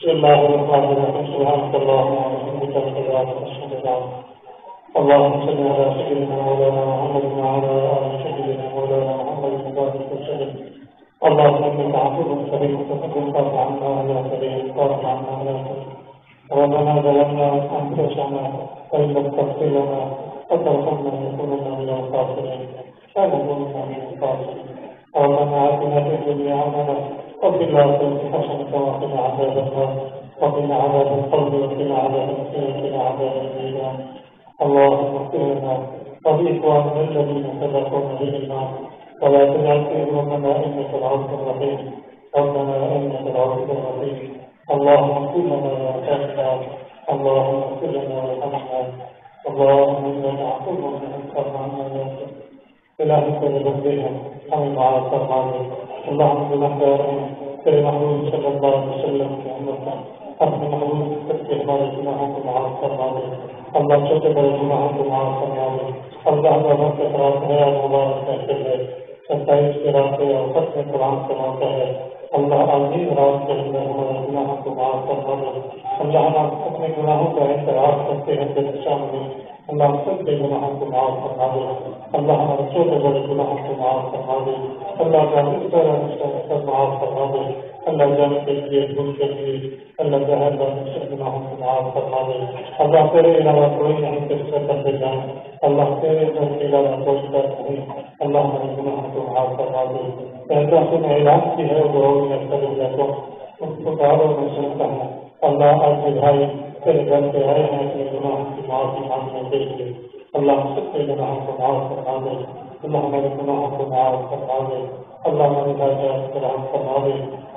بسم الله الرحمن الرحيم سبحانك اللهم وبحمدك أشهد أن لا إله إلا أنت اللهم صل على سيدنا مولانا محمد وعلى آل سيدنا مولانا محمد وبارك وسلم. اللهم إنك عفو كريم تقبل عنا يا كريم واعف عنا يا كريم. ربنا ظلمنا أنفسنا وإن لم تغفر لنا وترحمنا لنكونن من الخاسرين فنكونن من الخاسرين. ربنا آتنا في الدنيا حسنة وفي الآخرة حسنة وقنا عذاب النار وقنا عذاب القبر وقنا عذاب النار وقنا عذاب الميزان. اللهم اغفر لنا ولإخواننا الذين سبقونا بالإيمان ولا تجعل في قلوبنا إنك العفو الرحيم. ربنا إنك العفو الرحيم. اللهم اغفر لنا وارحمنا. اللهم اغفر لنا وارحمنا. اللهم إنك عفو تغفر عنا يا رب. إلهي ترى بنا ہمیں معاف فرما دے. اللہم بنحوارہم تیرے محبوب صلی اللہ علیہ وسلم کی امت اپنے محبوب سب کے ہمارے گناہوں کو معاف فرما دے. اللہ چھوٹے بڑے گناہوں کو معاف فرما دے. اللہ ہمارا رات ہے اور مبارک کہتے ہیں 27 کے راستے اور ختم قرآن سناتا ہے. اللہ عظیم رات کے اندر ہمارے گناہوں کو معاف فرما دے. اللہ ہم اپنے گناہوں کا اعتراف کرتے ہیں کہ شام میں اللہ سب کے گناہوں کو معاف فرما دے. اللہ ہمارے چھوٹے بڑے گناہوں کو معاف فرما دے. اللہ کا سب معاف فرما دے. اللہ جانے کے لیے دل کے لیے اللہ ظاہر سب گناہوں کو معاف فرما دے. اللہ تیرے علاوہ کوئی نہیں کس سے کرتے جائیں. اللہ تیرے کے علاوہ کوئی کر نہیں. اللہ ہمارے گناہوں کو معاف فرما دے. ایسا سے میں اعلان کی ہے وہ میں کروں گا تو اس کو دعووں میں سنتا ہوں. اللہ آج کے بھائی تیرے گھر پہ آئے ہیں اپنے گناہوں کی معافی مانگنے کے لیے. اللہ سب کے گناہوں کو معاف فرما دے. اللہ ہمارے گناہوں کو معاف فرما دے. اللہ ہمارے بھائی جان کو رحم فرما دے.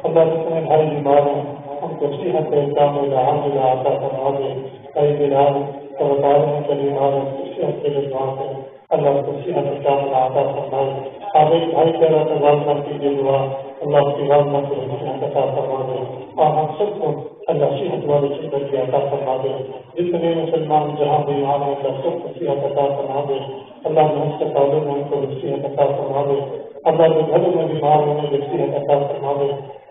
اللہ جتنے بھائی بیمار ہیں ہم کو صحت کامل عاجلہ عطا فرما دے. کئی بلال تو بتا رہے ہیں کہ بیمار ہیں صحت کے لیے دعا کریں. اللہ کو صحت کامل عطا فرمائے. آپ ایک بھائی تیرا تبادلہ کیجیے دعا. اللہ کی والدہ کو صحت عطا فرما دے. اور ہم سب کو اللہ صحت والی زندگی عطا فرما دے. جتنے مسلمان جہاں بیمار ہیں اللہ سب کو صحت عطا فرما دے. اللہ نے ہسپتالوں میں ان کو صحت عطا فرما دے. اللہ کے گھروں میں بیمار ہونے کی صحت عطا فرما دے.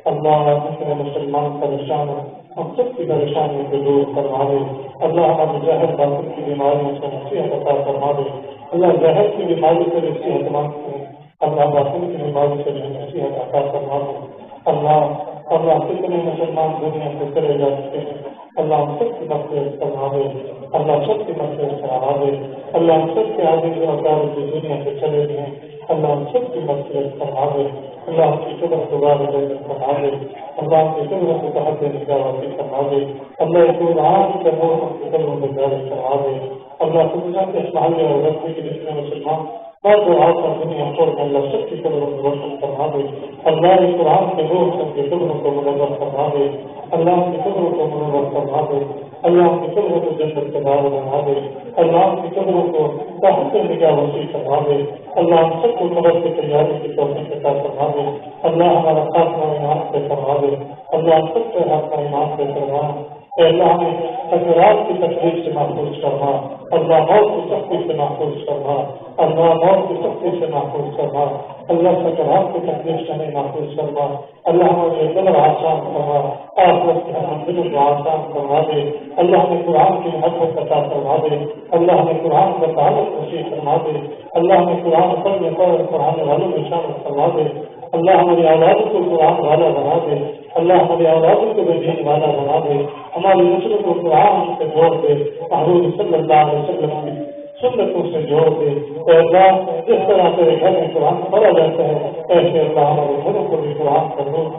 اللہ جتنے مسلمان پریشان ہیں ہم سب کی پریشانیوں کو دور فرما دے. اللہ ہمارے ظاہر باطن کی بیماریوں سے صحت عطا فرما دے. اللہ ظاہر کی بیماری سے بھی صحت مند کرے. اللہ باطن کی بیماری سے بھی صحت عطا فرما دے. اللہ کتنے مسلمان دنیا سے چلے جا چکے ہیں. اللہ ہم سب کی مغفرت فرما دے. اللہ سب کی مغفرت فرما دے. اللہ ہم سب کے آگے جو اکار کی دنیا سے چلے گئے ہیں اللہ ہم سب کی مغفرت فرما دے. اللہ ہم کی قدر کو غالب فرما دے. اللہ ہم کی قدر کو تحت نگاہی فرما دے. اللہ قرآن کا نور ہم کی قدر کو غالب فرما دے. اللہ دنیا کے محلے اور وقت کے جتنے مسلمان بعض دعا کا دنیا چھوڑ کر اللہ سب کی قدروں کو روشن فرما دے. اللہ قرآن کے نور سب کی قدروں کو منور فرما دے. اللہ کی قدروں کو منور فرما دے. اللہ کی قدروں کو جنت کے دار بنا دے. اللہ کی قدروں کو تحت نگاہ وسیع فرما دے. اللہ ہم سب کو قبر کی تیاری کی توفیق عطا فرما دے. اللہ ہمارا خاتمہ ایمان سے فرما دے. اللہ ہم سب کے خاتمہ ایمان سے فرما. اے اللہ ہمیں حضرات کی تکلیف سے محفوظ فرما. اللہ موت کی سختی سے محفوظ فرما. اللہ موت کی سختی سے محفوظ فرما. اللہ سکرات کی تکلیف سے ہمیں محفوظ فرما. اللہ ہمیں قدر آسان فرما. آخرت کے ہم دل کو آسان فرما دے. اللہ ہمیں قرآن کی محبت عطا فرما دے. اللہ ہمیں قرآن کا تعلق نصیب فرما دے. اللہ ہمیں قرآن پڑھنے پڑھانے والوں میں شامل فرما دے. اللہ ہماری اولاد کو قرآن والا بنا دے. اللہ ہماری اولاد کو بھی دین والا بنا دے. ہماری نسل کو قرآن سے جوڑ دے. حضور صلی اللہ علیہ وسلم کی سنتوں سے جوڑ دے. اے اللہ جس طرح تیرے گھر میں قرآن پڑھا جاتا ہے ایسے اللہ ہمارے گھروں کو بھی قرآن کا نور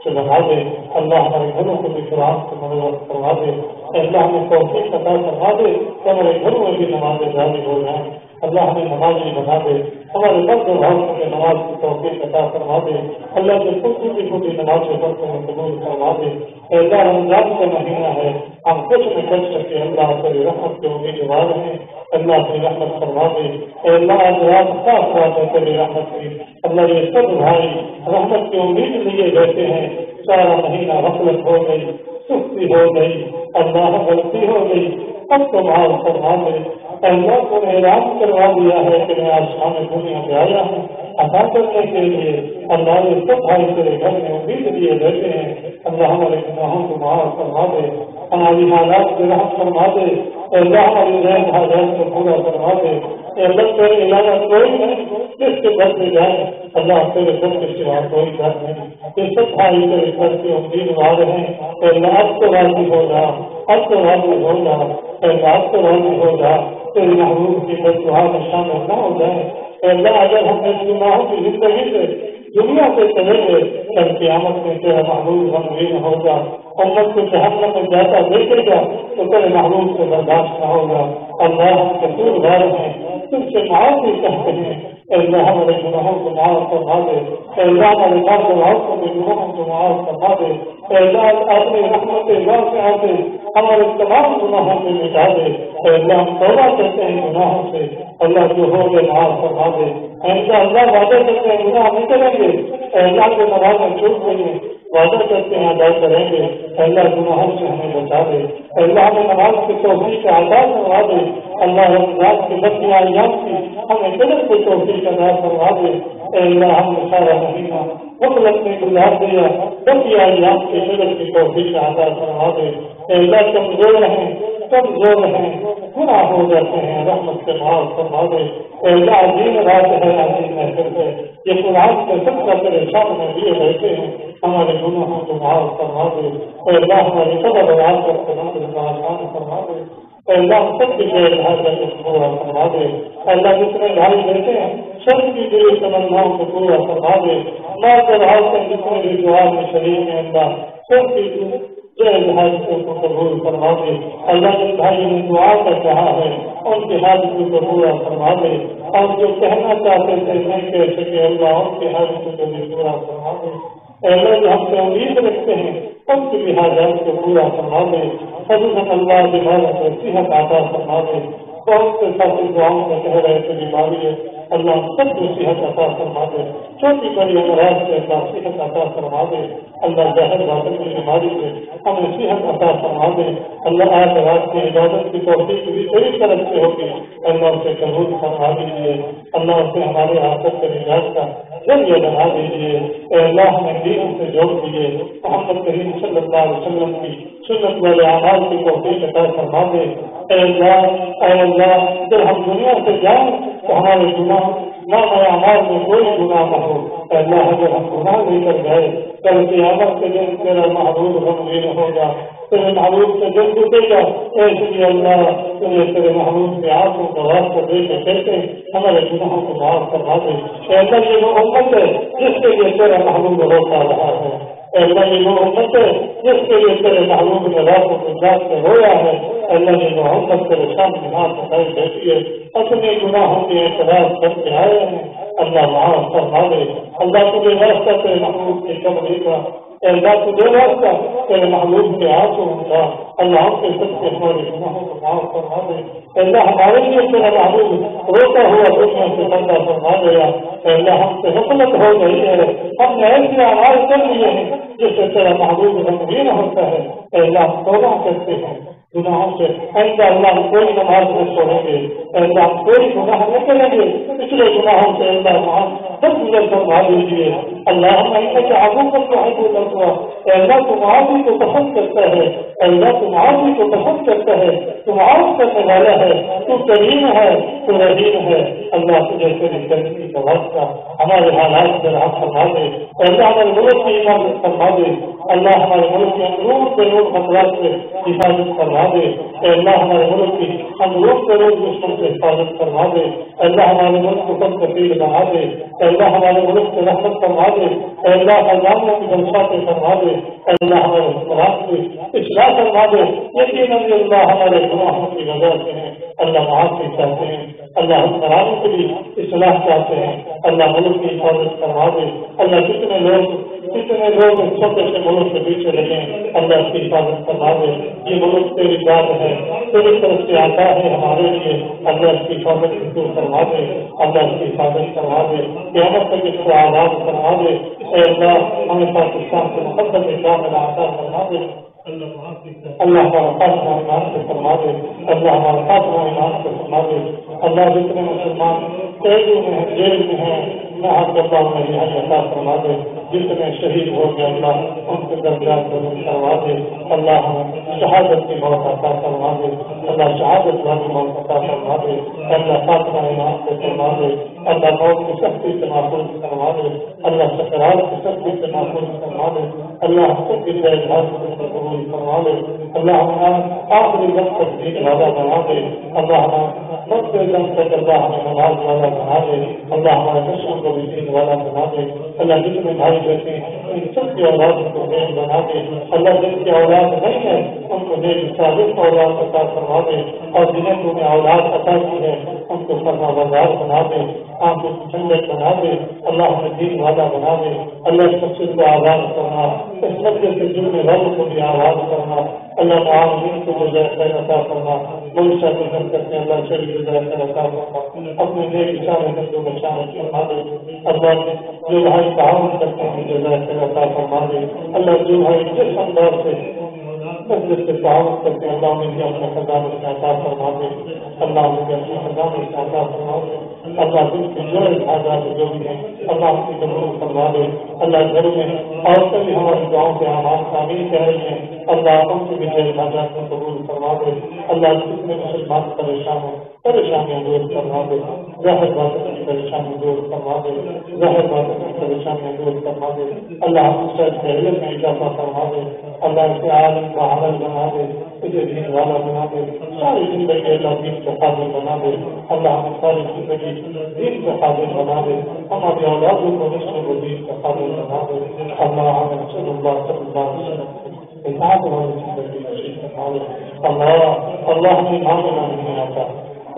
سے بنا دے. اللہ ہمارے گھروں کو بھی قرآن سے منور کروا دے. اے اللہ ہمیں توفیق عطا فرما دے کہ ہمارے گھروں میں بھی نمازیں جاری ہو جائیں. اللہ ہمیں نمازی بنا دے. ہمارے مرد اور عورتوں کے نماز کی توفیق عطا فرما دے. اللہ کے چھوٹی چھوٹی نماز کے وقت میں قبول کروا دے. اے اللہ رمضان کا مہینہ ہے ہم کچھ نہ کر سکے. اللہ تیری رحمت کے امیدوار ہیں. اللہ تیری رحمت فرما دے. اے اللہ آج رات خاص بات ہے تیری رحمت کی. اللہ یہ سب بھائی رحمت کی امید لیے بیٹھے ہیں. سارا مہینہ غفلت ہو گئی سستی ہو گئی اللہ غلطی ہو گئی اب تو معاف فرما دے. اللہ کو اعلان کروا دیا ہے کہ میں آسمان دنیا پہ آیا ہوں ادا کرنے کے لیے اللہ یہ سب بھائی تیرے گھر میں امید لیے بیٹھے ہیں، اللہ ہمارے گناہوں کو معاف فرما دے، ہماری حالات کو رحم فرما دے، اللہ ہماری رحم حالات کو پورا فرما دے، اللہ تیرے علاوہ کوئی نہیں جس کے گھر میں جائے، اللہ تیرے گھر کے سوا کوئی گھر نہیں، یہ سب بھائی تیرے گھر کی امید والے ہیں، اللہ اب تو راضی ہو جا، اب تو راضی ہو جا، اللہ اب تو راضی ہو جا، تیرے محبوب کی بددعا میں شامل نہ ہو جائے، اللہ اگر ہم نے گناہوں کی زندگی سے دنیا سے چلے گئے کل قیامت میں تیرا محبوب غمگین ہوگا، امت کو جہنم میں جاتا دیکھے گا تو تیرے محبوب سے برداشت نہ ہوگا، اللہ ہم قصوروار ہیں، تم سے معافی چاہتے ہیں، اللہ ہمارے گناہوں کو معاف فرما دے، اللہ ہمارے مرد و عورتوں کے گناہوں کو معاف فرما دے، اللہ اپنی رحمت واسعہ سے ہمارے تمام گناہوں کو مٹا دے، اللہ ہم توبہ کرتے ہیں گناہوں سے، اللہ جو ہو گئے معاف فرما دے، اللہ وعدہ کرتے ہیں گناہ نہیں کریں گے، اللہ کے نماز میں چھوٹ دیں گے، وعدہ کرتے ہیں ادا کریں گے، اللہ گناہوں سے ہمیں بچا دے، اللہ ہمیں نماز کی توفیق کا ادا کروا دے، اللہ رمضان کی بچیاں ایام کی ہمیں قدر کی توفیق ادا کروا دے، اللہ ہم نے سارا مہینہ مطلب میں گزار دیا، بچیاں ایام کی قدر کی توفیق ادا کروا دے، اللہ کمزور ہیں گناہ ہو جاتے ہیں، رحمت سے معاف فرما دے، اللہ عظیم رات ہے، عظیم محفل ہے، یہ قرآن کے سب کا تیرے سامنے لیے بیٹھے ہیں، ہمارے گناہوں کو معاف فرما دے، اللہ ہماری قبر اور آخرت کو آسان فرما دے، اللہ ہم سب کی غیر حاضر کو پورا فرما دے، اللہ جتنے بھائی بیٹھے ہیں سب کی دلی تمناؤں کو پورا فرما دے، ماں کے بھائی سے جتنے بھی دعا میں شریک ہیں اللہ سب کی حاجتوں کو قبول فرما دے، اللہ جن بھائی نے دعا کر رہا ہے ان کی حاجتوں کو پورا فرما دے، اور جو کہنا چاہتے تھے نہیں کہہ سکے اللہ ان کی حاجتوں کو بھی پورا فرما دے، اللہ جو ہم سے امید رکھتے ہیں ان کی بھی حاجات کو پورا فرما دے، خصوصاً اللہ کی حالت میں صحت عطا فرما دے، بہت سے ساتھی دعاؤں میں کہہ رہے تھے بیماری ہے، اللہ سب کو صحت عطا فرما دے، چھوٹی بڑی امراض سے اللہ صحت عطا فرما دے، اللہ ظاہر باطن کی بیماری سے ہمیں صحت عطا فرما دے، اللہ آج رات کی عبادت کی توفیق بھی تیری طرف سے ہوگی، اللہ اسے قبول فرما دیجیے، اللہ اسے ہمارے آخرت کے نجات کا ذریعہ بنا دیجیے، اللہ ہمیں دین سے جوڑ دیجیے، محمد کریم صلی اللہ علیہ وسلم کی سنت والے اعمال کی توفیق عطا فرما دے، اے اللہ جب ہم دنیا سے جائیں تو ہمارے گناہ نامۂ اعمال میں کوئی گناہ نہ ہو، اے اللہ اگر ہم گناہ لے کر گئے کل قیامت کے دن تیرا محبوب غمگین ہوگا، تیرے محبوب سے دل ٹوٹے گا، ایسے لیے اللہ تجھے تیرے محبوب کے آنکھوں کا واسطہ دے کے کہتے ہمارے گناہوں کو معاف کروا دے، اے اللہ یہ وہ امت ہے جس کے لیے تیرا محبوب روتا رہا ہے، اے اللہ یہ وہ امت ہے جس کے لیے تیرے محبوب نے راتوں کو جاگ کے رویا ہے، اے اللہ یہ محمد تیرے سامنے ہاتھ اٹھائی بیٹھی ہے، اپنے گناہوں کے اعتراف کر کے آئے ہیں، اللہ معاف فرما دے، اللہ تجھے راستہ تیرے محبوب کی قبری کا، اے اللہ تجھے راستہ تیرے محبوب کے آنسوں کا، اللہ ہم کے سب کے ہمارے گناہوں کو معاف فرما دے، اے اللہ ہمارے لیے تیرا محبوب روتا ہوا دنیا سے پردہ فرما دیا، اے اللہ ہم سے غفلت ہو گئی ہے، ہم نے ایسے اعمال کر لیے ہیں جس سے تیرا محبوب غمگین ہوتا ہے، اے اللہ ہم توبہ کرتے ہیں گناہوں سے، ایسا اللہ ہم کوئی نماز نہ چھوڑیں گے، اللہ ہم کوئی گناہ نہ کریں گے، پچھلے گناہوں سے اللہ سب گزر فرما دیجیے، اللہ ہم ایسے کہ آگوں پر محبوب کرتا ہے، اللہ تو معافی کو پسند کرتا ہے، اللہ تو معافی کو پسند کرتا ہے، تو معاف کرنے والا ہے، تو کریم ہے، تو رحیم ہے، اللہ تجھے تیری کرمی کا واسطہ ہمارے حالات سے راحت فرما دے، اللہ ہمارے ملک کی حفاظت فرما دے، اللہ ہمارے ملک کے اندرون سے روز خطرات سے حفاظت فرما دے، اللہ ہمارے ملک کی اندرون سے روز دشمن سے حفاظت فرما دے، اللہ ہمارے ملک کو سب کثیر بنا دے، اللہ ہمارے ملک سے رحمت فرما دے، اللہ خزانوں کی برساتیں فرما دے، اللہ ہمارے حکمران کی اصلاح فرما دے، یقیناً اللہ ہمارے گناہوں کی وجہ سے ہیں، اللہ معافی چاہتے ہیں، اللہ حکمرانوں کی بھی اصلاح چاہتے ہیں، اللہ ملک کی حفاظت فرما دے، اللہ کتنے لوگ چھوٹے سے ملک کے پیچھے لگے اللہ اس کی حفاظت فرما دے، یہ ملک تیری ذات ہے، تیری طرف سے آتا ہے ہمارے لیے، اللہ اس کی حفاظت دور فرما دے، اللہ اس کی حفاظت فرما دے، قیامت تک اس کو آزاد فرما دے، اے اللہ ہمیں پاکستان کے مقدس اسلام میں عطا فرما دے، اللہ ہمارا خاتمہ ایمان سے فرما دے، اللہ ہمارا خاتمہ ایمان سے فرما دے، اللہ جتنے مسلمان قیدوں میں ہیں، جیل میں ہیں، نہ اللہ نے عطا فرما دے، جتنے شہید ہو گئے اللہ ان کے درجات بلند کروا دے، اللہ شہادت کی موت عطا فرما دے، اللہ شہادت والی موت عطا فرما دے، اللہ خاتمہ ایمان سے فرما دے، اللہ موت کی سختی سے محفوظ فرما دے، اللہ سکرات کی سختی سے محفوظ فرما دے، اللہ سب کی قبول فرما دے، اللہ آخری وقت تک دین والا بنا دے، اللہ وقت دم تک اللہ ہمیں نماز والا بنا دے، اللہ ہمارے بچوں کو بھی دین والا بنا دے، اللہ جتنے بھائی بیٹھے ان سب کی اولاد کو دین بنا دے، اللہ جن کی اولاد نہیں ہے ان کو دین صالح اولاد عطا فرما دے، اور جنہیں تم نے اولاد عطا کی ہے ان کو فرما بردار بنا دے، آپ کو جنت بنا دے، اللہ ہمیں دین والا بنا دے، اللہ اس مسجد کو آزاد کرنا، اس مسجد سے جڑنے والوں کو بھی آزاد کرنا، اللہ معاونین کو جزائے خیر عطا فرما، منشا کی حرکت میں اللہ شریف جزائے خیر عطا فرما، اپنے نیک اشارے بندوں کو شامل فرما دے، اللہ جو بھائی تعاون کرتے ہیں جزائے خیر عطا فرما دے، اللہ جو بھائی جس انداز سے مسجد سے تعاون کرتے ہیں اللہ انہیں بھی اپنے خزانے سے عطا فرما دے، اللہ انہیں بھی اپنے خزانے سے عطا فرما دے، اللہ جن کی جو حاجات جو بھی ہیں اللہ ان کی قبول فرما دے، اللہ گھر میں عورتیں بھی ہماری گاؤں کے اعمال تعمیر کر رہی ہیں، اللہ ان کی بھی جو حاجات کو قبول فرما دے، اللہ جتنے مسلمان پریشان ہیں پریشانیاں دور فرما دے، ظاہر باطن کی پریشانی دور فرما دے، ظاہر باطن کی پریشانیاں دور فرما دے، اللہ ہم سے علم میں اضافہ فرما دے، اللہ اسے عالم کا عمل بنا دے، اسے دین والا بنا دے، ساری زندگی اللہ دین کے قابل بنا دے، اللہ ہمیں ساری زندگی دین کے قابل بنا دے، ہماری اولادوں کو نسل کو دین کے قابل بنا دے، اللہ ہمیں صلی اللہ علیہ وسلم اللہ ہمیں مانگنا نہیں آتا،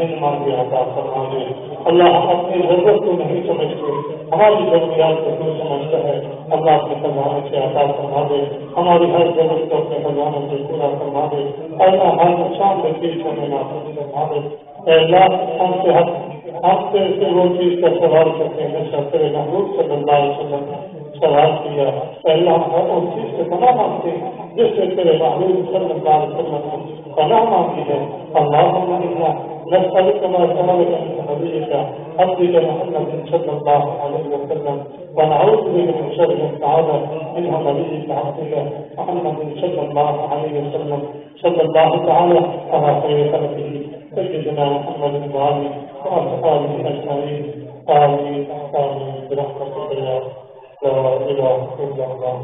ان مانگے عطا فرما دے، اللہ ہم اپنی ضرورت کو نہیں سمجھتے، ہماری ضروریات کو تو سمجھتا ہے، اللہ اپنے خزانے سے عطا فرما دے، ہماری ہر ضرورت کو اپنے خزانے سے پورا فرما دے، اللہ ہر نقصان میں پیش ہونے محفوظ فرما دے، اے اللہ ہم سے وہ چیز کا سوال کرتے ہیں جیسا تیرے محبوب صلی اللہ علیہ وسلم نے سوال کیا، اے اللہ ہم اس چیز سے پناہ مانگتے ہیں جس سے تیرے محبوب صلی اللہ علیہ وسلم نے پناہ مانگی ہے، اللہم انا نسألك ما سألك من نبيك حبيب محمد صلى الله عليه وسلم ونعوذ بك من شر تعالى منه نبيك حبيب محمد صلى الله عليه وسلم صلى الله تعالى على خير خلقه سيدنا محمد وعلى آله أجمعين آمين آمين برحمتك يا لا إله إلا الله.